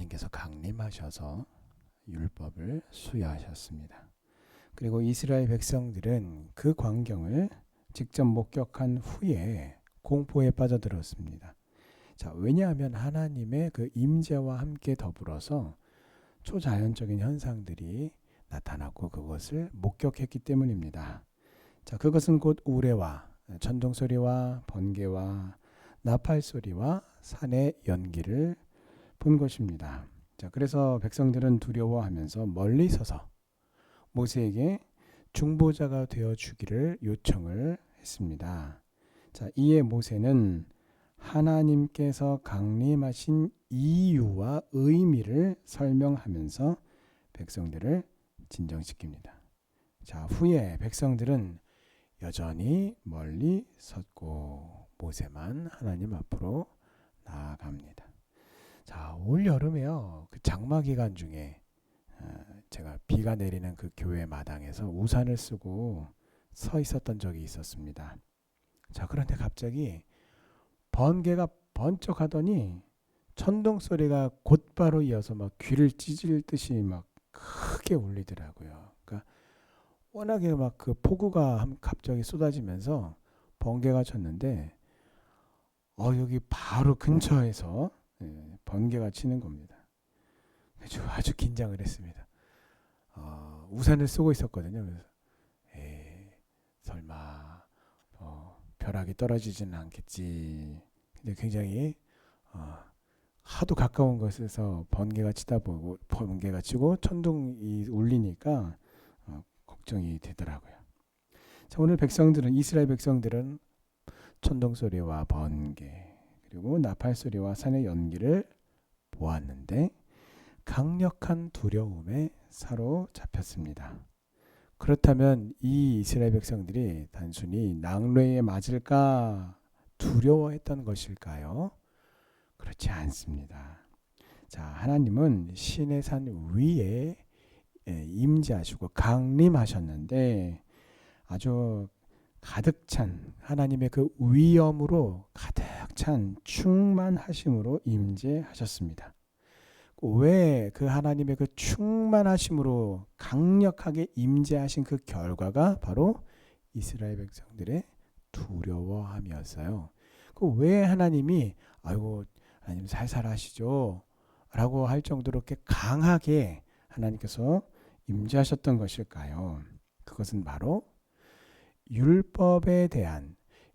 하나님께서 강림하셔서 율법을 수여하셨습니다. 그리고 이스라엘 백성들은 그 광경을 직접 목격한 후에 공포에 빠져들었습니다. 자, 왜냐하면 하나님의 그 임재와 함께 더불어서 초자연적인 현상들이 나타났고 그것을 목격했기 때문입니다. 자, 그것은 곧 우레와 천둥소리와 번개와 나팔소리와 산의 연기를 본 것입니다. 자, 그래서 백성들은 두려워하면서 멀리 서서 모세에게 중보자가 되어 주기를 요청을 했습니다. 자, 이에 모세는 하나님께서 강림하신 이유와 의미를 설명하면서 백성들을 진정시킵니다. 자, 후에 백성들은 여전히 멀리 섰고 모세만 하나님 앞으로 나아갑니다. 자, 올 여름에요. 그 장마 기간 중에 제가 비가 내리는 그 교회 마당에서 우산을 쓰고 서 있었던 적이 있었습니다. 자, 그런데 갑자기 번개가 번쩍 하더니 천둥 소리가 곧바로 이어서 막 귀를 찢을 듯이 막 크게 울리더라고요. 그러니까 워낙에 막 그 폭우가 갑자기 쏟아지면서 번개가 쳤는데 여기 바로 근처에서 번개가 치는 겁니다. 아주 긴장을 했습니다. 우산을 쓰고 있었거든요. 그래서 설마 벼락이 떨어지지는 않겠지. 근데 굉장히 하도 가까운 곳에서 번개가 치고 천둥이 울리니까 걱정이 되더라고요. 자, 오늘 이스라엘 백성들은 천둥 소리와 번개 그리고 나팔 소리와 산의 연기를 보았는데 강력한 두려움에 사로잡혔습니다. 그렇다면 이 이스라엘 백성들이 단순히 낭뢰에 맞을까 두려워했던 것일까요? 그렇지 않습니다. 자, 하나님은 신의 산 위에 임재하시고 강림하셨는데 아주 가득 찬 하나님의 그 위엄으로 가득 찬 충만하심으로 임재하셨습니다. 왜 그 하나님의 그 충만하심으로 강력하게 임재하신 그 결과가 바로 이스라엘 백성들의 두려워함이었어요. 왜 하나님이 하나님 살살하시죠 라고 할 정도로 이렇게 강하게 하나님께서 임재하셨던 것일까요? 그것은 바로 율법에 대한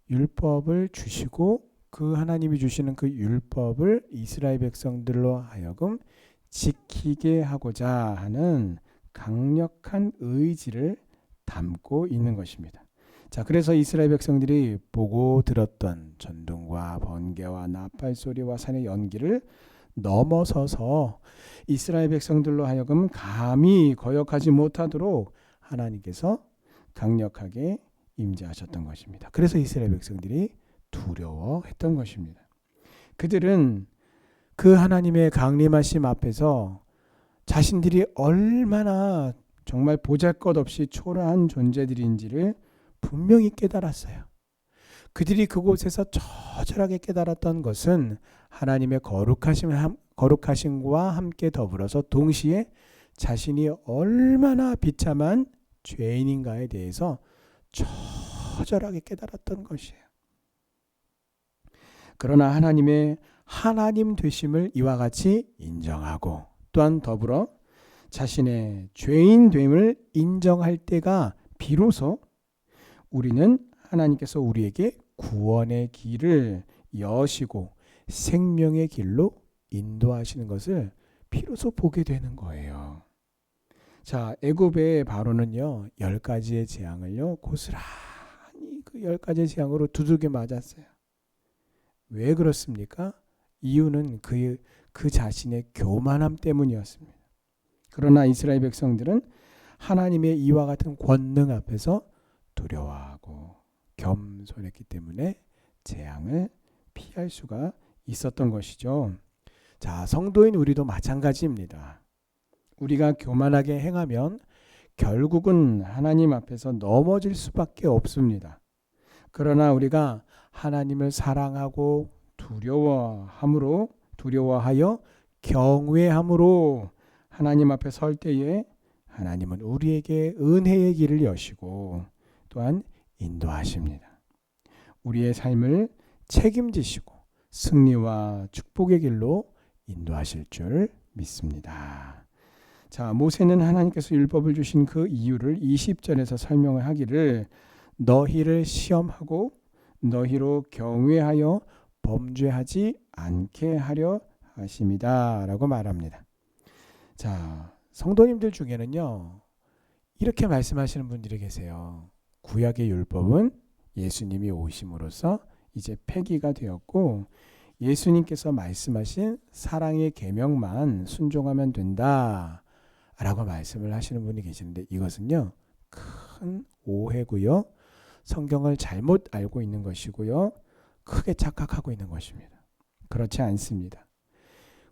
율법을 주시고 그 하나님이 주시는 그 율법을 이스라엘 백성들로 하여금 지키게 하고자 하는 강력한 의지를 담고 있는 것입니다. 자, 그래서 이스라엘 백성들이 보고 들었던 천둥과 번개와 나팔 소리와 산의 연기를 넘어서서 이스라엘 백성들로 하여금 감히 거역하지 못하도록 하나님께서 강력하게 임재하셨던 것입니다. 그래서 이스라엘 백성들이 두려워했던 것입니다. 그들은 그 하나님의 강림하심 앞에서 자신들이 얼마나 정말 보잘것없이 초라한 존재들인지를 분명히 깨달았어요. 그들이 그곳에서 처절하게 깨달았던 것은 하나님의 거룩하심과 함께 더불어서 동시에 자신이 얼마나 비참한 죄인인가에 대해서 처절하게 깨달았던 것이에요. 그러나 하나님의 하나님 되심을 이와 같이 인정하고 또한 더불어 자신의 죄인 됨을 인정할 때가 비로소 우리는 하나님께서 우리에게 구원의 길을 여시고 생명의 길로 인도하시는 것을 비로소 보게 되는 거예요. 자, 애굽의 바로는요 10가지의 재앙을요 고스란히 그 10가지의 재앙으로 두들겨 맞았어요. 왜 그렇습니까? 이유는 그 자신의 교만함 때문이었습니다. 그러나 이스라엘 백성들은 하나님의 이와 같은 권능 앞에서 두려워하고 겸손했기 때문에 재앙을 피할 수가 있었던 것이죠. 자, 성도인 우리도 마찬가지입니다. 우리가 교만하게 행하면 결국은 하나님 앞에서 넘어질 수밖에 없습니다. 그러나 우리가 하나님을 사랑하고 두려워하여 경외함으로 하나님 앞에 설 때에 하나님은 우리에게 은혜의 길을 여시고 또한 인도하십니다. 우리의 삶을 책임지시고 승리와 축복의 길로 인도하실 줄 믿습니다. 자, 모세는 하나님께서 율법을 주신 그 이유를 20절에서 설명을 하기를 너희를 시험하고 너희로 경외하여 범죄하지 않게 하려 하심이다 라고 말합니다. 자, 성도님들 중에는요 이렇게 말씀하시는 분들이 계세요. 구약의 율법은 예수님이 오심으로써 이제 폐기가 되었고 예수님께서 말씀하신 사랑의 계명만 순종하면 된다 라고 말씀을 하시는 분이 계시는데 이것은요 큰 오해고요. 성경을 잘못 알고 있는 것이고요. 크게 착각하고 있는 것입니다. 그렇지 않습니다.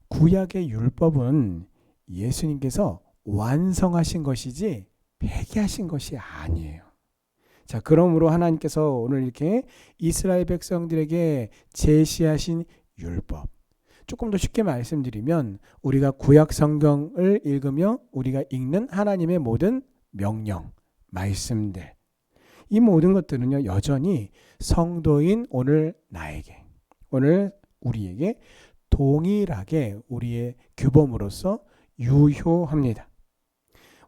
구약의 율법은 예수님께서 완성하신 것이지 폐기하신 것이 아니에요. 자, 그러므로 하나님께서 오늘 이렇게 이스라엘 백성들에게 제시하신 율법, 조금 더 쉽게 말씀드리면 우리가 구약 성경을 읽으며 우리가 읽는 하나님의 모든 명령, 말씀들, 이 모든 것들은요 여전히 성도인 오늘 나에게, 오늘 우리에게 동일하게 우리의 규범으로서 유효합니다.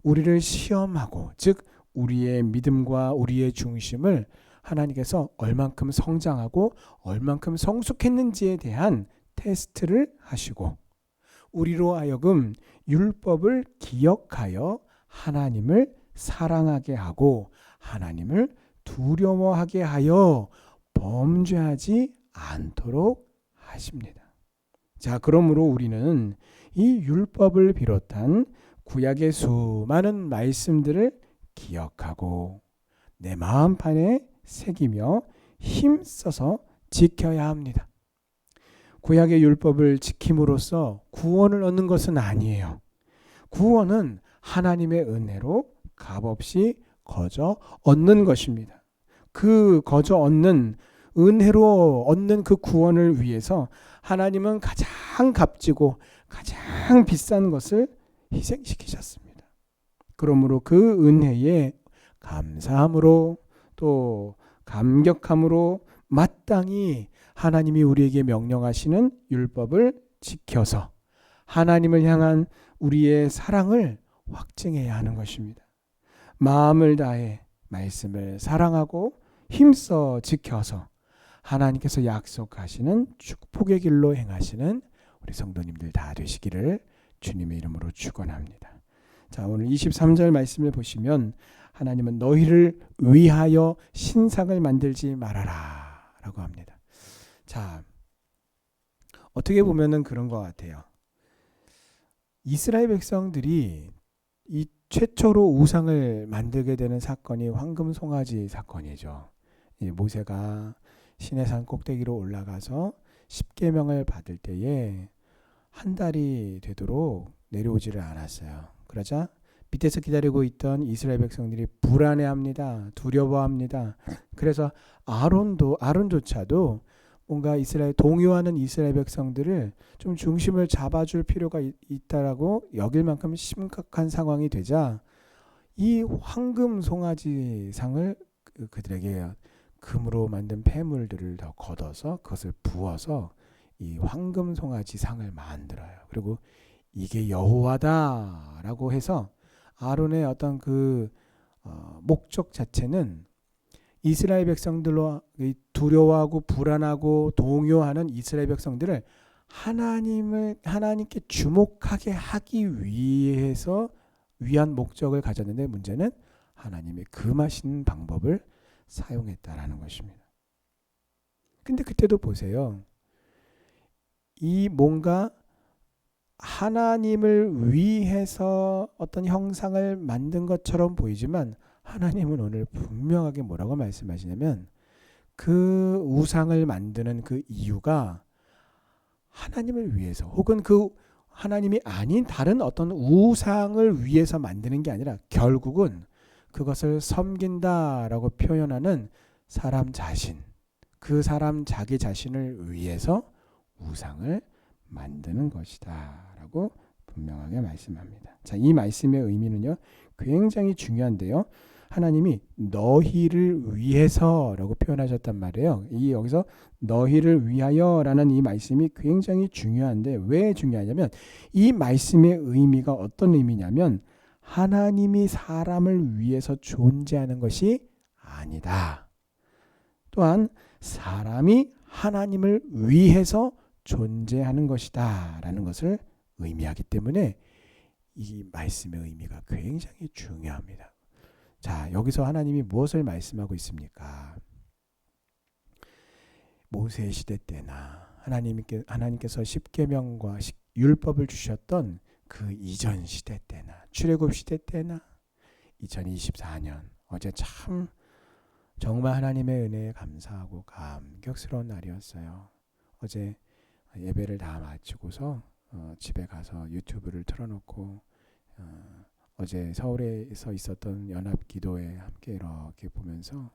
우리를 시험하고, 즉 우리의 믿음과 우리의 중심을 하나님께서 얼만큼 성장하고 얼만큼 성숙했는지에 대한 테스트를 하시고 우리로 하여금 율법을 기억하여 하나님을 사랑하게 하고 하나님을 두려워하게 하여 범죄하지 않도록 하십니다. 자, 그러므로 우리는 이 율법을 비롯한 구약의 수많은 말씀들을 기억하고 내 마음판에 새기며 힘써서 지켜야 합니다. 구약의 율법을 지킴으로써 구원을 얻는 것은 아니에요. 구원은 하나님의 은혜로 값없이 거저 얻는 것입니다. 그 거저 얻는 은혜로 얻는 그 구원을 위해서 하나님은 가장 값지고 가장 비싼 것을 희생시키셨습니다. 그러므로 그 은혜에 감사함으로 또 감격함으로 마땅히 하나님이 우리에게 명령하시는 율법을 지켜서 하나님을 향한 우리의 사랑을 확증해야 하는 것입니다. 마음을 다해 말씀을 사랑하고 힘써 지켜서 하나님께서 약속하시는 축복의 길로 행하시는 우리 성도님들 다 되시기를 주님의 이름으로 축원합니다. 자, 오늘 23절 말씀을 보시면 하나님은 너희를 위하여 신상을 만들지 말아라 라고 합니다. 자, 어떻게 보면은 그런 것 같아요. 이스라엘 백성들이 이 최초로 우상을 만들게 되는 사건이 황금 송아지 사건이죠. 모세가 시내산 꼭대기로 올라가서 십계명을 받을 때에 한 달이 되도록 내려오지를 않았어요. 그러자 밑에서 기다리고 있던 이스라엘 백성들이 불안해합니다. 두려워합니다. 그래서 아론조차도 뭔가 동요하는 이스라엘 백성들을 좀 중심을 잡아줄 필요가 있다라고 여길 만큼 심각한 상황이 되자 이 황금 송아지 상을 그들에게 금으로 만든 폐물들을 더 걷어서 그것을 부어서 이 황금 송아지 상을 만들어요. 그리고 이게 여호와다라고 해서 아론의 어떤 그 목적 자체는 이스라엘 백성들로 두려워하고 불안하고 동요하는 이스라엘 백성들을 하나님께 주목하게 하기 위한 목적을 가졌는데 문제는 하나님의 금하신 방법을 사용했다라는 것입니다. 근데 그때도 보세요. 이 뭔가 하나님을 위해서 어떤 형상을 만든 것처럼 보이지만 하나님은 오늘 분명하게 뭐라고 말씀하시냐면 그 우상을 만드는 그 이유가 하나님을 위해서 혹은 그 하나님이 아닌 다른 어떤 우상을 위해서 만드는 게 아니라 결국은 그것을 섬긴다라고 표현하는 사람 자신, 그 사람 자기 자신을 위해서 우상을 만드는 것이다 것이다라고 분명하게 말씀합니다. 자, 이 말씀의 의미는요, 굉장히 중요한데요. 하나님이 너희를 위해서라고 표현하셨단 말이에요. 이 여기서 너희를 위하여라는 이 말씀이 굉장히 중요한데 왜 중요하냐면 이 말씀의 의미가 어떤 의미냐면 하나님이 사람을 위해서 존재하는 것이 아니다. 또한 사람이 하나님을 위해서 존재하는 것이다 라는 것을 의미하기 때문에 이 말씀의 의미가 굉장히 중요합니다. 자, 여기서 하나님이 무엇을 말씀하고 있습니까? 모세 시대 때나 하나님께서 십계명과 율법을 주셨던 그 이전 시대 때나 출애굽 시대 때나 2024년 어제 참 정말 하나님의 은혜에 감사하고 감격스러운 날이었어요. 어제 예배를 다 마치고서 집에 가서 유튜브를 틀어놓고 어제 서울에서 있었던 연합 기도에 함께 이렇게 보면서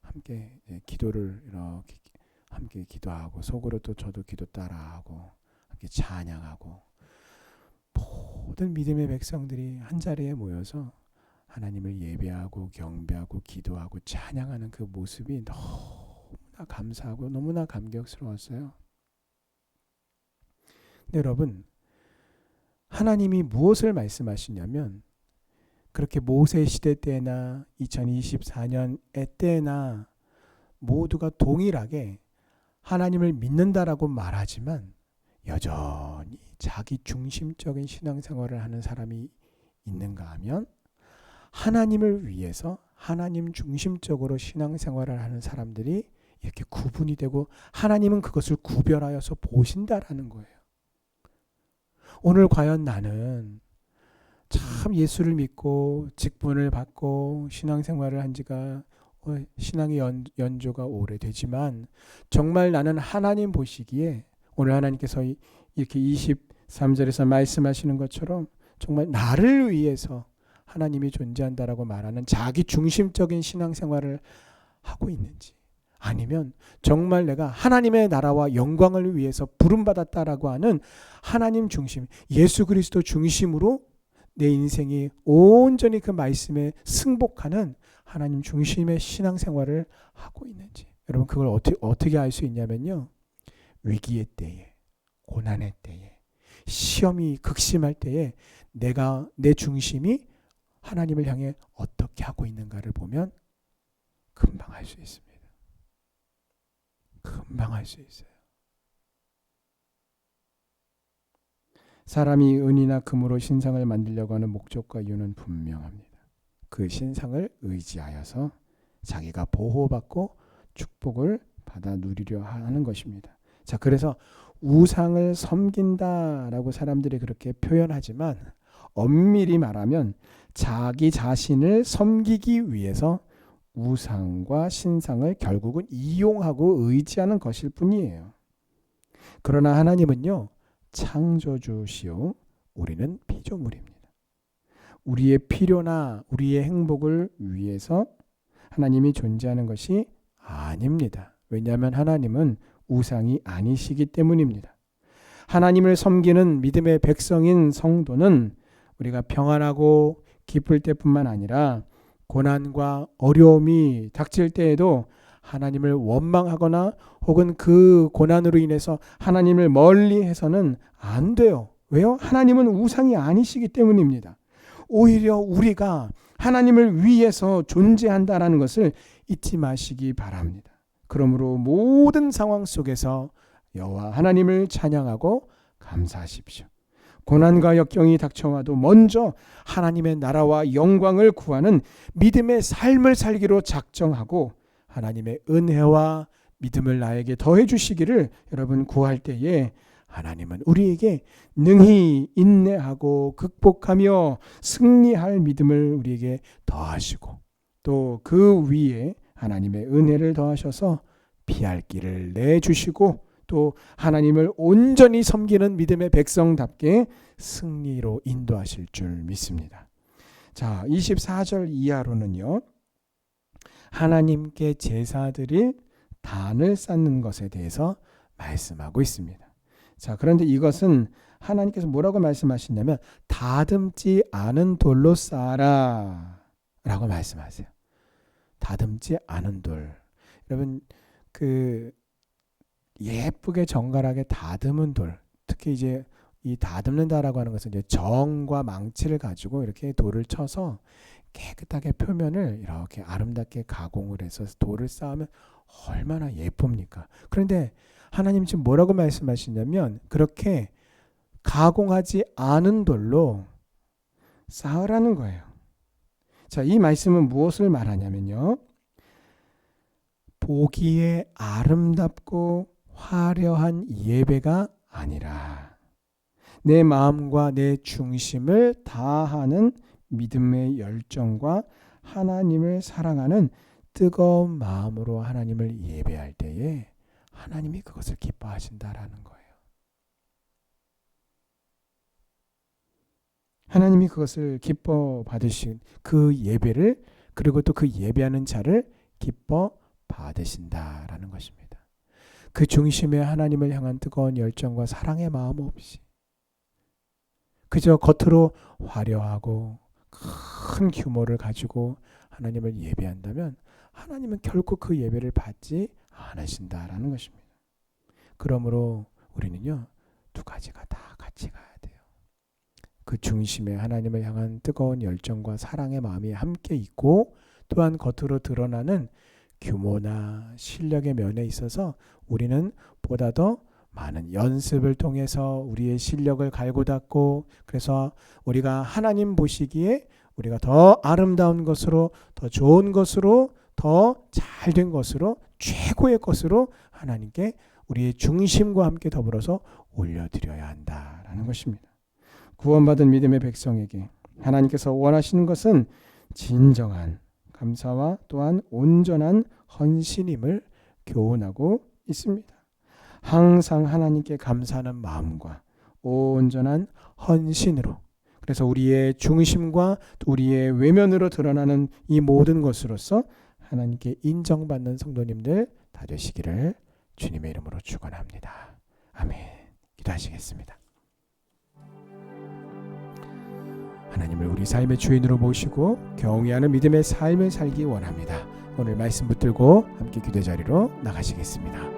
함께 기도를 이렇게 함께 기도하고 속으로 또 저도 기도 따라하고 함께 찬양하고 모든 믿음의 백성들이 한 자리에 모여서 하나님을 예배하고 경배하고 기도하고 찬양하는 그 모습이 너무나 감사하고 너무나 감격스러웠어요. 근데 여러분, 하나님이 무엇을 말씀하시냐면 그렇게 모세 시대 때나 2024년의 때나 모두가 동일하게 하나님을 믿는다라고 말하지만 여전히 자기 중심적인 신앙생활을 하는 사람이 있는가 하면 하나님을 위해서 하나님 중심적으로 신앙생활을 하는 사람들이 이렇게 구분이 되고 하나님은 그것을 구별하여서 보신다라는 거예요. 오늘 과연 나는 참 예수를 믿고 직분을 받고 신앙생활을 한 지가 신앙의 연조가 오래되지만 정말 나는 하나님 보시기에 오늘 하나님께서 이렇게 23절에서 말씀하시는 것처럼 정말 나를 위해서 하나님이 존재한다라고 말하는 자기 중심적인 신앙생활을 하고 있는지 아니면 정말 내가 하나님의 나라와 영광을 위해서 부름받았다라고 하는 하나님 중심, 예수 그리스도 중심으로 내 인생이 온전히 그 말씀에 승복하는 하나님 중심의 신앙생활을 하고 있는지. 여러분 그걸 어떻게 알 수 있냐면요. 위기의 때에, 고난의 때에, 시험이 극심할 때에 내 중심이 하나님을 향해 어떻게 하고 있는가를 보면 금방 알 수 있습니다. 금방 알 수 있어요. 사람이 은이나 금으로 신상을 만들려고 하는 목적과 이유는 분명합니다. 그 신상을 의지하여서 자기가 보호받고 축복을 받아 누리려 하는 것입니다. 자, 그래서 우상을 섬긴다라고 사람들이 그렇게 표현하지만 엄밀히 말하면 자기 자신을 섬기기 위해서 우상과 신상을 결국은 이용하고 의지하는 것일 뿐이에요. 그러나 하나님은요, 창조주시오, 우리는 피조물입니다. 우리의 필요나 우리의 행복을 위해서 하나님이 존재하는 것이 아닙니다. 왜냐하면 하나님은 우상이 아니시기 때문입니다. 하나님을 섬기는 믿음의 백성인 성도는 우리가 평안하고 기쁠 때뿐만 아니라 고난과 어려움이 닥칠 때에도 하나님을 원망하거나 혹은 그 고난으로 인해서 하나님을 멀리해서는 안 돼요. 왜요? 하나님은 우상이 아니시기 때문입니다. 오히려 우리가 하나님을 위해서 존재한다라는 것을 잊지 마시기 바랍니다. 그러므로 모든 상황 속에서 여호와 하나님을 찬양하고 감사하십시오. 고난과 역경이 닥쳐와도 먼저 하나님의 나라와 영광을 구하는 믿음의 삶을 살기로 작정하고 하나님의 은혜와 믿음을 나에게 더해 주시기를 여러분 구할 때에 하나님은 우리에게 능히 인내하고 극복하며 승리할 믿음을 우리에게 더하시고 또 그 위에 하나님의 은혜를 더하셔서 피할 길을 내주시고 또 하나님을 온전히 섬기는 믿음의 백성답게 승리로 인도하실 줄 믿습니다. 자, 24절 이하로는요. 하나님께 제사 드릴 단을 쌓는 것에 대해서 말씀하고 있습니다. 자, 그런데 이것은 하나님께서 뭐라고 말씀하시냐면 다듬지 않은 돌로 쌓아라 라고 말씀하세요. 다듬지 않은 돌. 여러분 그 예쁘게 정갈하게 다듬은 돌, 특히 이제 이 다듬는다라고 하는 것은 이제 정과 망치를 가지고 이렇게 돌을 쳐서 깨끗하게 표면을 이렇게 아름답게 가공을 해서 돌을 쌓으면 얼마나 예쁩니까? 그런데 하나님 지금 뭐라고 말씀하시냐면 그렇게 가공하지 않은 돌로 쌓으라는 거예요. 자, 이 말씀은 무엇을 말하냐면요. 보기에 아름답고 화려한 예배가 아니라 내 마음과 내 중심을 다하는 믿음의 열정과 하나님을 사랑하는 뜨거운 마음으로 하나님을 예배할 때에 하나님이 그것을 기뻐하신다라는 거예요. 하나님이 그것을 기뻐 받으신 그 예배를, 그리고 또 그 예배하는 자를 기뻐 받으신다라는 것입니다. 그 중심에 하나님을 향한 뜨거운 열정과 사랑의 마음 없이 그저 겉으로 화려하고 큰 규모를 가지고 하나님을 예배한다면 하나님은 결코 그 예배를 받지 않으신다라는 것입니다. 그러므로 우리는요, 두 가지가 다 같이 가야 돼요. 그 중심에 하나님을 향한 뜨거운 열정과 사랑의 마음이 함께 있고, 또한 겉으로 드러나는 규모나 실력의 면에 있어서 우리는 보다 더 많은 연습을 통해서 우리의 실력을 갈고 닦고, 그래서 우리가 하나님 보시기에 우리가 더 아름다운 것으로, 더 좋은 것으로, 더 잘된 것으로, 최고의 것으로 하나님께 우리의 중심과 함께 더불어서 올려드려야 한다라는 것입니다. 구원받은 믿음의 백성에게 하나님께서 원하시는 것은 진정한 감사와 또한 온전한 헌신임을 교훈하고 있습니다. 항상 하나님께 감사하는 마음과 온전한 헌신으로, 그래서 우리의 중심과 우리의 외면으로 드러나는 이 모든 것으로서 하나님께 인정받는 성도님들 다 되시기를 주님의 이름으로 축원합니다. 아멘. 기도하시겠습니다. 하나님을 우리 삶의 주인으로 모시고 경외하는 믿음의 삶을 살기 원합니다. 오늘 말씀 붙들고 함께 기도 자리로 나가시겠습니다.